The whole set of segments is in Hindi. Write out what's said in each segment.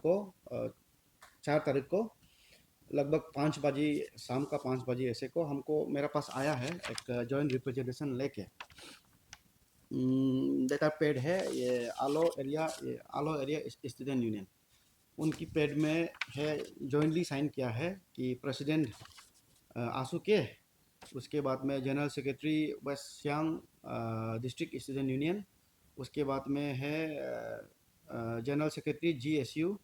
को 4 तारीख को लगभग 5 बजे, शाम का 5 बजे ऐसे को हमको मेरे पास आया है एक जॉइंट रिप्रेजेंटेशन लेके। डेटा पेड है ये आलो एरिया स्टूडेंट यूनियन, उनकी पेड में है, जॉइंटली साइन किया है कि प्रेसिडेंट आंसू के, उसके बाद में general secretary West Siang district student union, उसके बाद में है जनरल सेक्रेटरी GSU,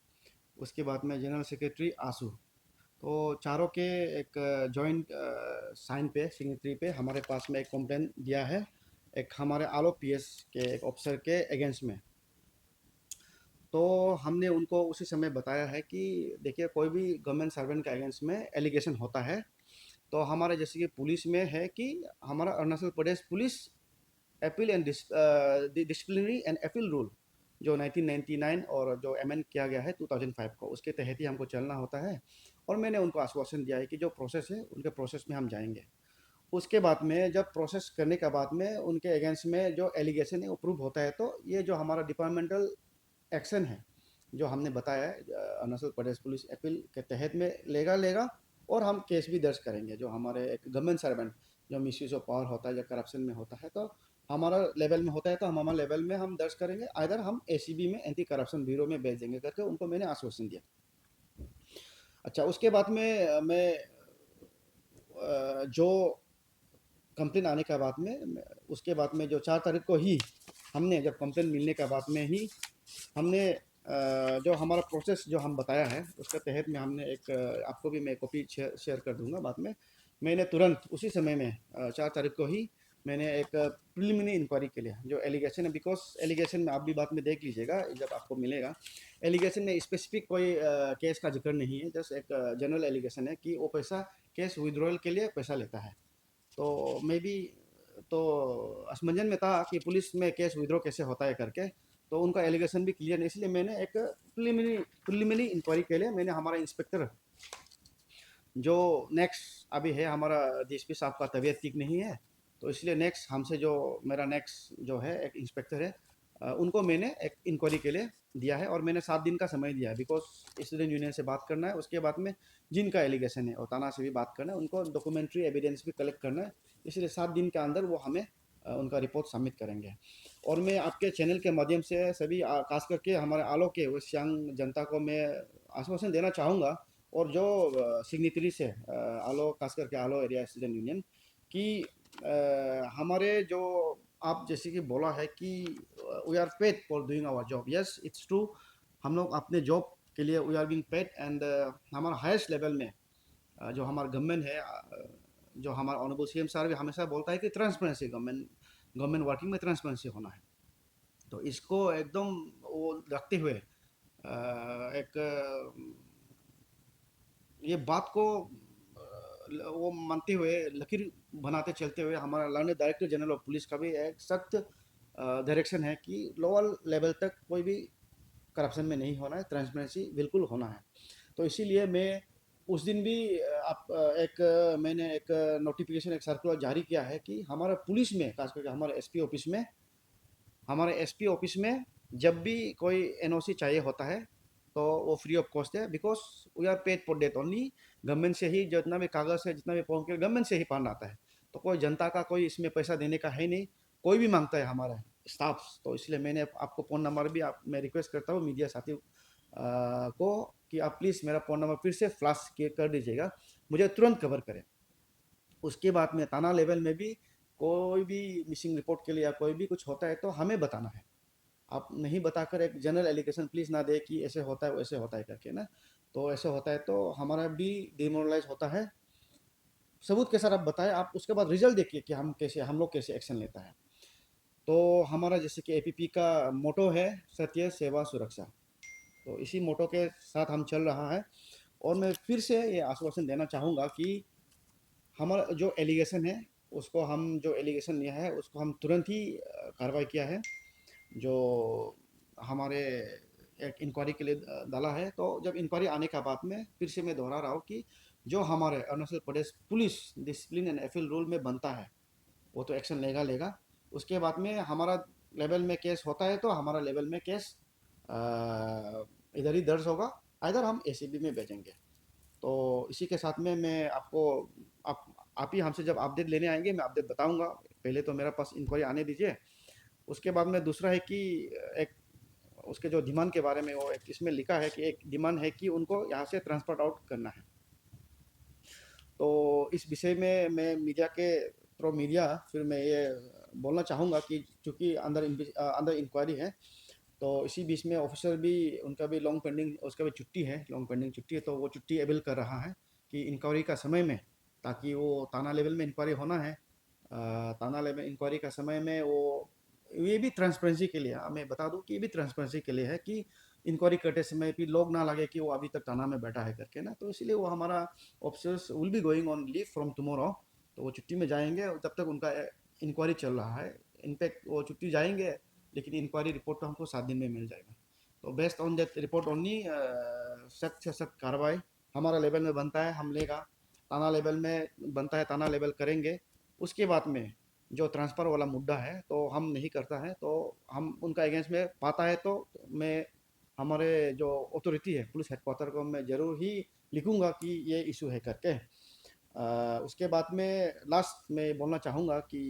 उसके बाद में जनरल सेक्रेटरी आंसू। तो चारों के एक जॉइंट साइन पे, सिग्नेचरी पे हमारे पास में एक कंप्लेंट दिया है, एक हमारे आलो PS के एक ऑफिसर के अगेंस्ट में। तो हमने उनको उसी समय बताया है कि देखिए, कोई भी गवर्नमेंट सर्वेंट के अगेंस्ट में एलिगेशन होता है तो हमारे जैसे कि पुलिस में है कि हमारा Arunachal Pradesh police appeal and disciplinary and appeal rule जो 1999 और जो अमेंड किया गया है 2005 को, उसके तहत ही हमको चलना होता है। और मैंने उनको आश्वासन दिया है कि जो प्रोसेस है उनके प्रोसेस में हम जाएंगे। उसके बाद में जब प्रोसेस करने के बाद में उनके अगेंस्ट में जो एलिगेशन है वो प्रूव होता है, तो ये जो हमारा डिपार्टमेंटल एक्शन है जो हमने बताया है अरुणाचल प्रदेश पुलिस अपील के तहत में लेगा लेगा, और हम केस भी दर्ज करेंगे। जो हमारे एक गवर्नमेंट सर्वेंट जो मिसयूज ऑफ पावर होता है, जो करप्शन में होता है, तो हमारा लेवल में होता है तो हम हमारे लेवल में हम दर्ज करेंगे, आइदर हम ACB में, एंटी करप्शन ब्यूरो में भेज देंगे करके उनको मैंने आश्वासन दिया। अच्छा, उसके बाद में मैं जो कंप्लेन आने के बाद में, उसके बाद में जो 4 तारीख को ही हमने, जब कंप्लेन मिलने के बाद में ही हमने जो हमारा प्रोसेस जो हम बताया है उसके तहत में हमने एक आपको भी मैं कॉपी शेयर कर दूंगा बाद में। मैंने तुरंत उसी समय में 4 तारीख को ही मैंने एक प्रिलिमिनरी इंक्वायरी के लिए जो एलिगेशन है, बिकॉज एलिगेशन में आप भी बाद में देख लीजिएगा जब आपको मिलेगा, एलिगेशन में स्पेसिफिक कोई केस का जिक्र नहीं है, जस्ट एक जनरल एलिगेशन है कि वो पैसा केस विड्रॉल के लिए पैसा लेता है। तो मे बी तो असमंजन में था कि पुलिस में केस विड्रॉ कैसे होता है करके, तो उनका एलिगेशन भी क्लियर नहीं, इसलिए मैंने एक प्रिलिमिनरी इंक्वायरी के लिए मैंने हमारा इंस्पेक्टर जो नेक्स्ट अभी है, हमारा DSP साहब का तबीयत ठीक नहीं है, तो इसलिए नेक्स्ट हमसे जो मेरा नेक्स्ट जो है एक इंस्पेक्टर है, उनको मैंने एक इंक्वायरी के लिए दिया है, और मैंने 7 दिन का समय दिया है, बिकॉज स्टूडेंट यूनियन से बात करना है, उसके बाद में जिनका एलिगेशन है और थाना से भी बात करना है, उनको डॉक्यूमेंट्री एविडेंस भी कलेक्ट करना है, इसलिए 7 दिन के अंदर वो हमें उनका रिपोर्ट सबमिट करेंगे। और मैं आपके चैनल के माध्यम से सभी खास करके हमारे आलो के वेस्ट सियांग जनता को मैं आश्वासन देना चाहूँगा, और जो सिग्नेटरी से आलो, खास करके आलो एरिया स्टूडेंट यूनियन की हमारे जो आप जैसे कि बोला है कि we are paid for doing our job, yes it's true, हम लोग अपने जॉब के लिए we are being paid, and हमारा हाईएस्ट लेवल में जो हमारा गवर्नमेंट है, जो हमारा ऑनरेबल CM सर भी हमेशा बोलता है कि ट्रांसपेरेंसी, गवर्नमेंट गवर्नमेंट वर्किंग में ट्रांसपेरेंसी होना है। तो इसको एकदम वो रखते हुए एक ये बात को वो मानते हुए, लकीर बनाते चलते हुए, हमारा learn director general of police का भी एक सख्त डायरेक्शन है कि लोअर लेवल तक कोई भी करप्शन में नहीं होना है, ट्रांसपेरेंसी बिल्कुल होना है। तो इसीलिए मैं उस दिन भी मैंने एक नोटिफिकेशन, एक सर्कुलर जारी किया है कि हमारा पुलिस में, खास करके हमारे SP ऑफिस में जब भी कोई NOC चाहिए होता है तो वो फ्री ऑफ कॉस्ट है, because we are paid for that only. Government से ही जितना भी कागज़ है, जितना भी फॉर्म के गवर्नमेंट से ही फंड आता है, तो कोई जनता का कोई इसमें पैसा देने का है नहीं, कोई भी मांगता है हमारा स्टाफ। तो इसलिए मैंने आपको फ़ोन नंबर भी मैं रिक्वेस्ट करता हूँ मीडिया साथियों को कि आप प्लीज़ मेरा फ़ोन नंबर फिर से फ्लैश कर दीजिएगा, मुझे तुरंत कवर करें। उसके बाद में थाना लेवल में भी कोई भी मिसिंग रिपोर्ट के लिए या कोई भी कुछ होता है तो हमें बताना है, आप नहीं बताकर एक जनरल एलिगेशन प्लीज़ ना दे कि ऐसे होता है वैसे होता है करके ना, तो ऐसे होता है तो हमारा भी डिमोरलाइज होता है। सबूत के साथ आप बताएं, आप उसके बाद रिजल्ट देखिए कि हम लोग कैसे एक्शन लेता है। तो हमारा जैसे कि APP का मोटो है सत्य सेवा सुरक्षा, तो इसी मोटो के साथ हम चल रहा है। और मैं फिर से ये आश्वासन देना चाहूँगा कि हमारा जो एलिगेशन है उसको, हम जो एलिगेशन लिया है उसको हम तुरंत ही कार्रवाई किया है, जो हमारे एक इंक्वायरी के लिए डाला है। तो जब इंक्वायरी आने के बाद में फिर से मैं दोहरा रहा हूँ कि जो हमारे Arunachal Pradesh police discipline and appeal rule में बनता है वो तो एक्शन लेगा लेगा। उसके बाद में हमारा लेवल में केस होता है तो हमारा लेवल में केस इधर ही दर्ज होगा, इधर हम एसीबी में भेजेंगे। तो इसी के साथ में मैं आपको आप ही हमसे जब अपडेट लेने आएंगे मैं अपडेट बताऊंगा। पहले तो मेरा पास इंक्वायरी आने दीजिए। उसके बाद में दूसरा है कि एक उसके जो डिमांड के बारे में वो एक इसमें लिखा है कि एक डिमांड है कि उनको यहाँ से ट्रांसपोर्ट आउट करना है। तो इस विषय में मैं मीडिया के थ्रू मीडिया फिर मैं ये बोलना चाहूँगा कि चूँकि अंदर इंक्वायरी है, तो इसी बीच में ऑफिसर भी उनका भी लॉन्ग पेंडिंग उसका भी छुट्टी है, लॉन्ग पेंडिंग छुट्टी है, तो वो छुट्टी अवेल कर रहा है कि इंक्वायरी का समय में, ताकि वो थाना लेवल में इंक्वायरी होना है। थाना लेवल इंक्वायरी का समय में वो ये भी ट्रांसपेरेंसी के लिए मैं बता दूं कि ये भी ट्रांसपेरेंसी के लिए है कि इंक्वायरी करते समय भी लोग ना लगे कि वो अभी तक थाना में बैठा है करके ना। तो इसलिए वो हमारा officers will be going on leave from tomorrow, तो वो छुट्टी में जाएंगे और तब तक उनका इंक्वायरी चल रहा है। इनफैक्ट वो छुट्टी जाएंगे लेकिन इंक्वायरी रिपोर्ट तो हमको 7 दिन में मिल जाएगा। तो based on that report only सख्त से सख्त कार्रवाई हमारा लेवल में बनता है हम लेगा, थाना लेवल में बनता है थाना लेवल करेंगे। उसके बाद में जो ट्रांसफ़र वाला मुद्दा है तो हम नहीं करता है, तो हम उनका अगेंस्ट में पाता है तो मैं हमारे जो अथॉरिटी है पुलिस हेडक्वार्टर को मैं ज़रूर ही लिखूंगा कि ये इशू है करके। उसके बाद में लास्ट में बोलना चाहूँगा कि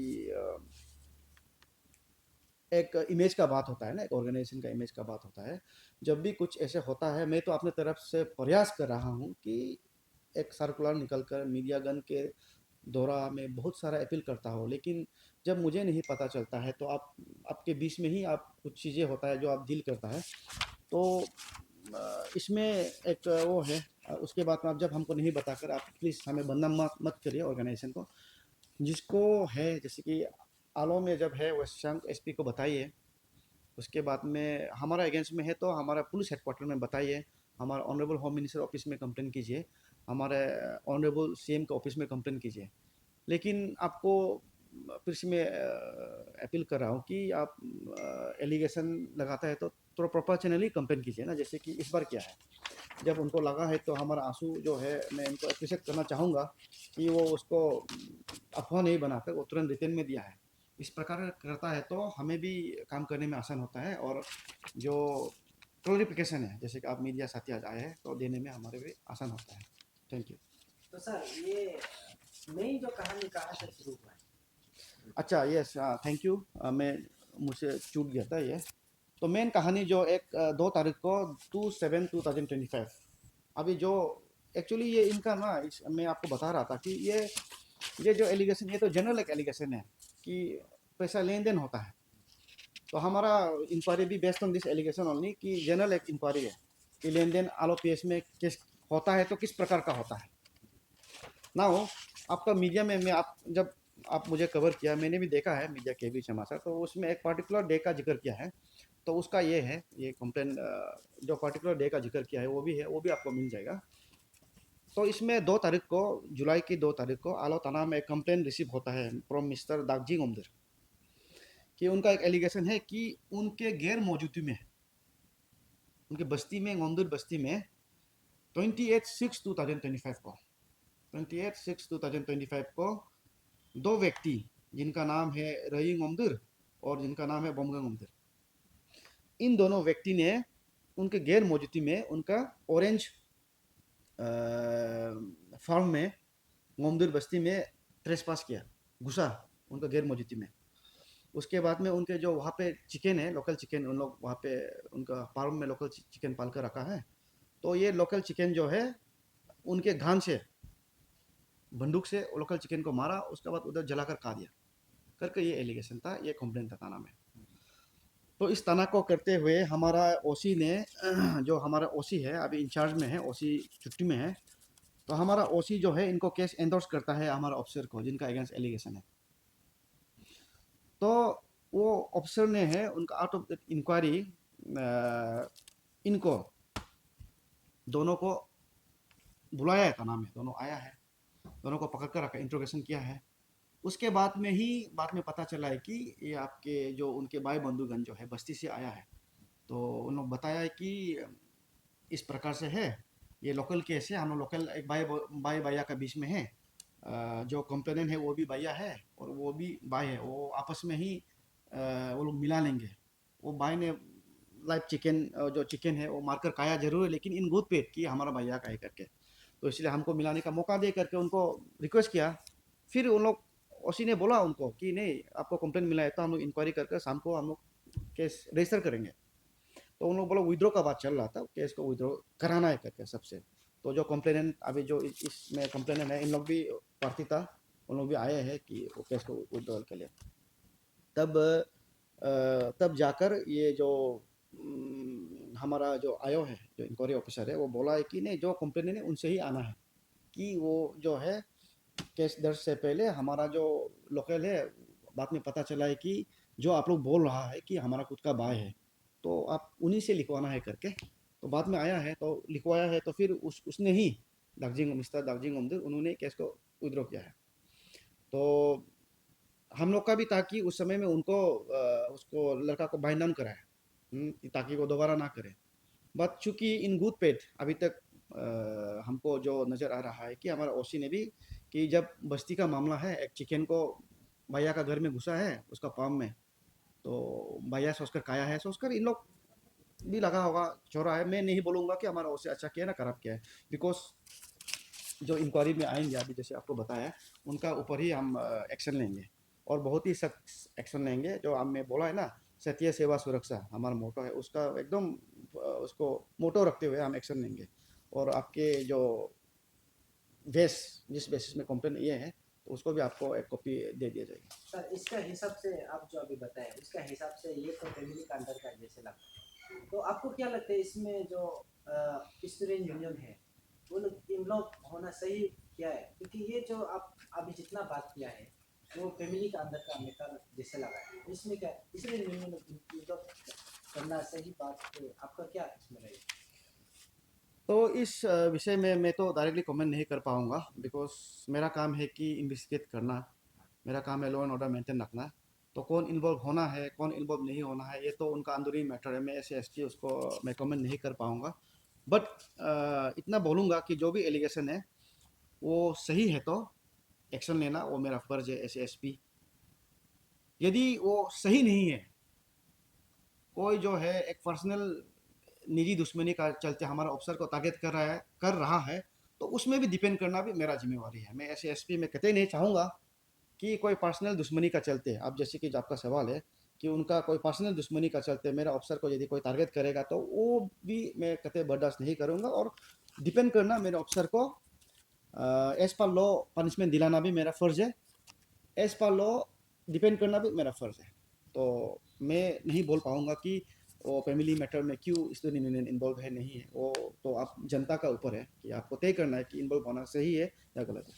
एक इमेज का बात होता है ना, एक ऑर्गेनाइजेशन का इमेज का बात होता है। जब भी कुछ ऐसे होता है मैं तो अपने तरफ से प्रयास कर रहा हूँ कि एक सर्कुलर निकल कर मीडिया गन के दौरा में बहुत सारा अपील करता हूँ, लेकिन जब मुझे नहीं पता चलता है तो आप आपके बीच में ही आप कुछ चीज़ें होता है जो आप डील करता है। तो इसमें एक वो है। उसके बाद में आप जब हमको नहीं बताकर आप प्लीज़ हमें बदनाम मत मत करिए ऑर्गेनाइजेशन को। जिसको है जैसे कि आलो में जब है वेस्ट शंक एसपी को बताइए। उसके बाद में हमारा अगेंस्ट में है तो हमारा पुलिस हेडक्वार्टर में बताइए, हमारा ऑनरेबल होम मिनिस्टर ऑफिस में कंप्लेन कीजिए, हमारे ऑनरेबल सीएम के ऑफिस में कंप्लेन कीजिए। लेकिन आपको फिर से मैं अपील कर रहा हूँ कि आप एलिगेशन लगाता है तो थोड़ा प्रोपोर्शनली कंप्लेन कीजिए ना, जैसे कि इस बार क्या है जब उनको लगा है तो हमारा आंसू जो है मैं इनको अप्रिशिएट करना चाहूँगा कि वो उसको अफवाह नहीं बनाकर वो तुरंत रिटर्न में दिया है। इस प्रकार करता है तो हमें भी काम करने में आसान होता है, और जो क्लोरिफिकेशन है जैसे कि आप मीडिया साथी आज आए हैं तो देने में हमारे भी आसान होता है। Thank you. तो सर ये मेन जो कहानी कहाँ से शुरू हुआ है? अच्छा, यस, थैंक यू। मैं मुझसे छूट गया था ये। तो मेन कहानी जो 2 तारीख को 2/7/2025, अभी जो एक्चुअली ये इनका ना मैं आपको बता रहा था कि ये जो एलिगेशन ये तो जनरल एक एलिगेशन है कि पैसा लेन देन होता है। तो हमारा इंक्वायरी भी based on this allegation only कि जनरल एक इंक्वायरी है कि लेन देन आर में किस होता है तो किस प्रकार का होता है ना हो। आपका मीडिया में मैं आप जब आप मुझे कवर किया मैंने भी देखा है मीडिया के भी समाचार, तो उसमें एक पर्टिकुलर डे का जिक्र किया है। तो उसका ये है ये कंप्लेन जो पर्टिकुलर डे का जिक्र किया है वो भी है, वो भी आपको मिल जाएगा। तो इसमें 2 तारीख को जुलाई की 2 तारीख को आलो थाना में एक कंप्लेन रिसीव होता है फ्रॉम मिस्टर दागजी ओमदर कि उनका एक एलिगेशन है कि उनके गैर मौजूदगी में उनके बस्ती में ओमदुर बस्ती में 28/6/2025 को 28/6/2025 को 2 व्यक्ति जिनका नाम है रहीम ओमदुर और जिनका नाम है बोमगंग ओमदुर, इन दोनों व्यक्ति ने उनके गैर मौजूदगी में उनका ऑरेंज फार्म में मोमदुर बस्ती में ट्रेसपास किया, घुसा उनका गैर मौजूदगी में। उसके बाद में उनके जो वहाँ पे चिकन है लोकल चिकन, उन लोग वहाँ पे उनका फार्म में लोकल चिकन पाल कर रखा है। तो ये लोकल चिकन जो है उनके घान से बंदूक से लोकल चिकन को मारा, उसके बाद उधर जलाकर खा दिया करके ये एलिगेशन था, ये कंप्लेन था थाना में। तो इस तना को करते हुए हमारा ओसी ने जो हमारा ओसी है अभी इंचार्ज में है, ओसी छुट्टी में है, तो हमारा ओसी जो है इनको केस एंडोर्स करता है हमारा ऑफिसर को जिनका अगेंस्ट एलिगेशन है। तो वो ऑफिसर ने है उनका आउट ऑफ इंक्वायरी इनको दोनों को बुलाया है थाना में, दोनों आया है, दोनों को पकड़ कर रखा इंट्रोगेशन किया है। उसके बाद में पता चला है कि ये आपके जो उनके भाई बंधुगण जो है बस्ती से आया है। तो उन लोग बताया है कि इस प्रकार से है, ये लोकल केस है, हम लोग लोकल एक भाई भैया का बीच में है। जो कंप्लेनेंट है वो भी भैया है और वो भी भाई है, वो आपस में ही वो लोग मिला लेंगे। वो भाई ने लाइव चिकन जो चिकन है वो मारकर खाया जरूर है, लेकिन इन गुड पेट कि हमारा भैया का है करके। तो इसलिए हमको मिलाने का मौका दे करके उनको रिक्वेस्ट किया। फिर उन लोग ओसी ने बोला उनको कि नहीं, आपको कंप्लेंट मिला है तो हम लोग इंक्वायरी करके शाम को हम लोग केस रजिस्टर करेंगे। तो उन लोग बोला विड्रॉ का बात चल रहा था, केस को विड्रॉ कराना है करके सबसे। तो जो कंप्लेनेंट अभी जो इसमें कंप्लेनेंट है, इन लोग भी पार्टी था, उन लोग भी आए हैं कि वो केस को विड्रॉल के लिए। तब तब जाकर ये जो हमारा जो आयो है, जो इंक्वायरी ऑफिसर है, वो बोला है कि नहीं, जो कंप्लेनेंट है उनसे ही आना है, कि वो जो है केस दर्ज से पहले हमारा जो लोकल है, बाद में पता चला है कि जो आप लोग बोल रहा है कि हमारा खुद का भाई है, तो आप उन्हीं से लिखवाना है करके। तो बाद में आया है तो लिखवाया है, तो फिर उसने ही मिस्टर दार्जिलिंग उमदुर उन्होंने केस को विड्रॉ किया है। तो हम लोग का भी था कि उस समय में उनको उसको लड़का को बाइंड डाउन कराए, ताकि वो दोबारा ना करे। बट चूंकि इन गुड पेट अभी तक हमको जो नज़र आ रहा है कि हमारा ओसी ने भी, कि जब बस्ती का मामला है, एक चिकन को भैया का घर में घुसा है उसका फार्म में, तो भैया सोचकर खाया है, सोचकर इन लोग भी लगा होगा छोड़ा है। मैं नहीं बोलूँगा कि हमारा ओसी अच्छा किया ना खराब किया है, बिकॉज जो इंक्वायरी में आएंगे अभी जैसे आपको बताया, उनका ऊपर ही हम एक्शन लेंगे, और बहुत ही सख्त एक्शन लेंगे। जो हमने बोला है ना, सत्य सेवा सुरक्षा हमारा मोटो है, उसका एकदम उसको मोटो रखते हुए हम एक्शन लेंगे। और आपके जो जिस बेसिस में कंप्लेन ये है, तो उसको भी आपको एक कॉपी दे दिया जाएगा। सर इसका हिसाब से आप जो अभी बताए उसका हिसाब से ये तो फैमिली का अंदर का जैसे लगता है, तो आपको क्या लगता है इसमें जो स्टूडेंट यूनियन है वो लोग इन्वॉल्व होना सही क्या है? क्योंकि ये जो आप अभी जितना बात किया है वो फैमिली का अंदर का मैटर जैसे लगा है, इसमें क्या स्टूडेंट यूनियन इन्वॉल्व करना सही बात है? आपका क्या इसमें रहेगा? तो इस विषय में मैं तो डायरेक्टली कमेंट नहीं कर पाऊंगा, बिकॉज मेरा काम है कि इन्वेस्टिगेट करना, मेरा काम है लॉ एंड ऑर्डर मेंटेन रखना। तो कौन इन्वॉल्व होना है, कौन इन्वॉल्व नहीं होना है, ये तो उनका अंदरूनी मैटर है। मैं ऐसे एस उसको मैं कमेंट नहीं कर पाऊंगा। बट इतना बोलूँगा कि जो भी एलिगेशन है वो सही है तो एक्शन लेना वो मेरा फर्ज है एस एसपी। यदि वो सही नहीं है, कोई जो है एक पर्सनल निजी दुश्मनी का चलते हमारा ऑफिसर को टारगेट कर रहा है, तो उसमें भी डिपेंड करना भी मेरा जिम्मेवारी है। मैं ऐसे एसपी में कतई नहीं चाहूँगा कि कोई पर्सनल दुश्मनी का चलते, अब जैसे कि जो आपका सवाल है कि उनका कोई पर्सनल दुश्मनी का चलते मेरा ऑफिसर को यदि कोई टारगेट करेगा, तो वो भी मैं कतई बर्दाश्त नहीं करूँगा। और डिपेंड करना मेरे ऑफिसर को एज पर लॉ पनिशमेंट दिलाना भी मेरा फ़र्ज़ है, एज पर लॉ डिपेंड करना भी मेरा फ़र्ज़ है। तो मैं नहीं बोल पाऊँगा कि वो फैमिली मैटर में क्यों स्टूडेंट यूनियन इन्वॉल्व है नहीं है, वो तो आप जनता का ऊपर है कि आपको तय करना है कि इन्वॉल्व होना सही है या गलत है।